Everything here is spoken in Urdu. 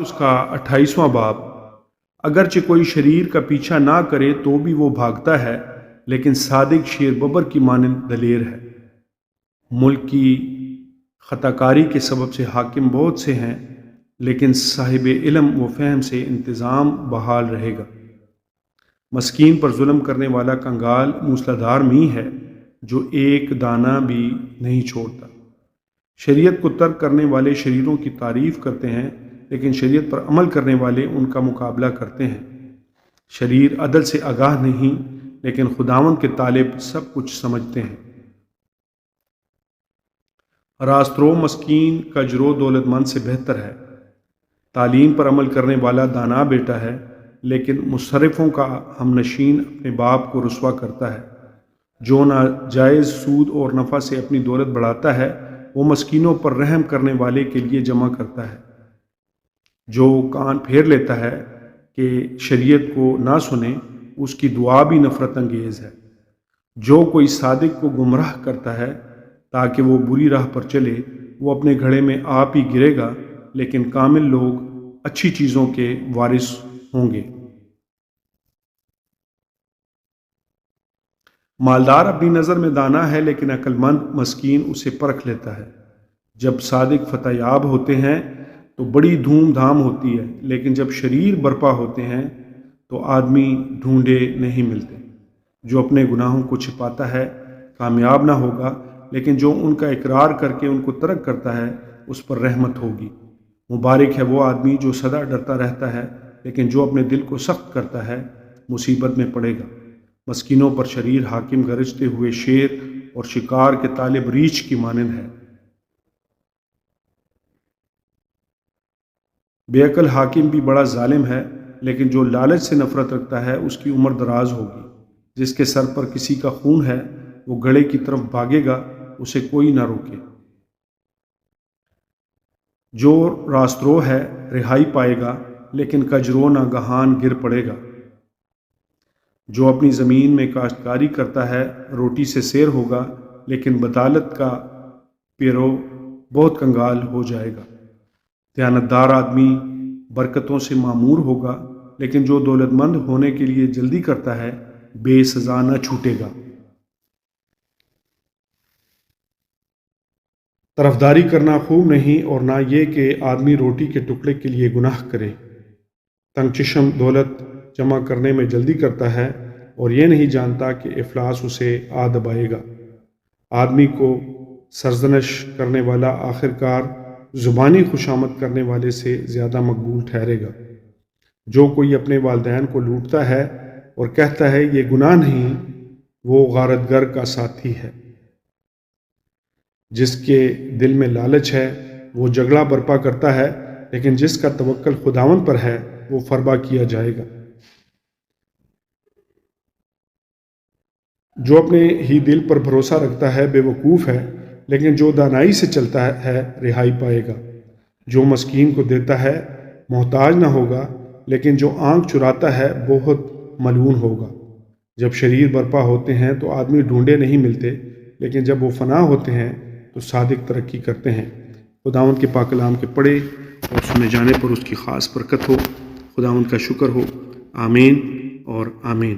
اس کا 28واں باب۔ اگرچہ کوئی شریر کا پیچھا نہ کرے تو بھی وہ بھاگتا ہے، لیکن صادق شیر ببر کی مانند دلیر ہے۔ ملک کی خطا کاری کے سبب سے حاکم بہت سے ہیں، لیکن صاحب علم و فہم سے انتظام بحال رہے گا۔ مسکین پر ظلم کرنے والا کنگال موسلادھار می ہے جو ایک دانہ بھی نہیں چھوڑتا۔ شریعت کو ترک کرنے والے شریروں کی تعریف کرتے ہیں، لیکن شریعت پر عمل کرنے والے ان کا مقابلہ کرتے ہیں۔ شریر عدل سے آگاہ نہیں، لیکن خداوند کے طالب سب کچھ سمجھتے ہیں۔ راسترو مسکین کجرو دولت مند سے بہتر ہے۔ تعلیم پر عمل کرنے والا دانا بیٹا ہے، لیکن مصرفوں کا ہم نشین اپنے باپ کو رسوا کرتا ہے۔ جو ناجائز سود اور نفع سے اپنی دولت بڑھاتا ہے، وہ مسکینوں پر رحم کرنے والے کے لیے جمع کرتا ہے۔ جو کان پھیر لیتا ہے کہ شریعت کو نہ سنے، اس کی دعا بھی نفرت انگیز ہے۔ جو کوئی صادق کو گمراہ کرتا ہے تاکہ وہ بری راہ پر چلے، وہ اپنے گھڑے میں آپ ہی گرے گا، لیکن کامل لوگ اچھی چیزوں کے وارث ہوں گے۔ مالدار اپنی نظر میں دانا ہے، لیکن عقل مند مسکین اسے پرکھ لیتا ہے۔ جب صادق فتح یاب ہوتے ہیں تو بڑی دھوم دھام ہوتی ہے، لیکن جب شریر برپا ہوتے ہیں تو آدمی ڈھونڈے نہیں ملتے۔ جو اپنے گناہوں کو چھپاتا ہے کامیاب نہ ہوگا، لیکن جو ان کا اقرار کر کے ان کو ترک کرتا ہے اس پر رحمت ہوگی۔ مبارک ہے وہ آدمی جو سدا ڈرتا رہتا ہے، لیکن جو اپنے دل کو سخت کرتا ہے مصیبت میں پڑے گا۔ مسکینوں پر شریر حاکم گرجتے ہوئے شیر اور شکار کے طالب ریچھ کی مانند ہے۔ بے عقل حاکم بھی بڑا ظالم ہے، لیکن جو لالچ سے نفرت رکھتا ہے اس کی عمر دراز ہوگی۔ جس کے سر پر کسی کا خون ہے وہ گڑھے کی طرف بھاگے گا، اسے کوئی نہ روکے۔ جو راسترو ہے رہائی پائے گا، لیکن کجرو ناگہان گر پڑے گا۔ جو اپنی زمین میں کاشتکاری کرتا ہے روٹی سے سیر ہوگا، لیکن بطالت کا پیرو بہت کنگال ہو جائے گا۔ دیانتدار آدمی برکتوں سے معمور ہوگا، لیکن جو دولت مند ہونے کے لیے جلدی کرتا ہے بے سزا نہ چھوٹے گا۔ طرفداری کرنا خوب نہیں، اور نہ یہ کہ آدمی روٹی کے ٹکڑے کے لیے گناہ کرے۔ تنگ چشم دولت جمع کرنے میں جلدی کرتا ہے، اور یہ نہیں جانتا کہ افلاس اسے آ دبائے گا۔ آدمی کو سرزنش کرنے والا آخرکار زبانی خوشامد کرنے والے سے زیادہ مقبول ٹھہرے گا۔ جو کوئی اپنے والدین کو لوٹتا ہے اور کہتا ہے یہ گناہ نہیں، وہ غارت گر کا ساتھی ہے۔ جس کے دل میں لالچ ہے وہ جھگڑا برپا کرتا ہے، لیکن جس کا توکل خداوند پر ہے وہ فربا کیا جائے گا۔ جو اپنے ہی دل پر بھروسہ رکھتا ہے بے وقوف ہے، لیکن جو دانائی سے چلتا ہے رہائی پائے گا۔ جو مسکین کو دیتا ہے محتاج نہ ہوگا، لیکن جو آنکھ چراتا ہے بہت ملعون ہوگا۔ جب شریر برپا ہوتے ہیں تو آدمی ڈھونڈے نہیں ملتے، لیکن جب وہ فنا ہوتے ہیں تو صادق ترقی کرتے ہیں۔ خداوند کے پاک کلام کے پڑھے اور سنے جانے پر اس کی خاص برکت ہو۔ خداوند کا شکر ہو۔ آمین اور آمین۔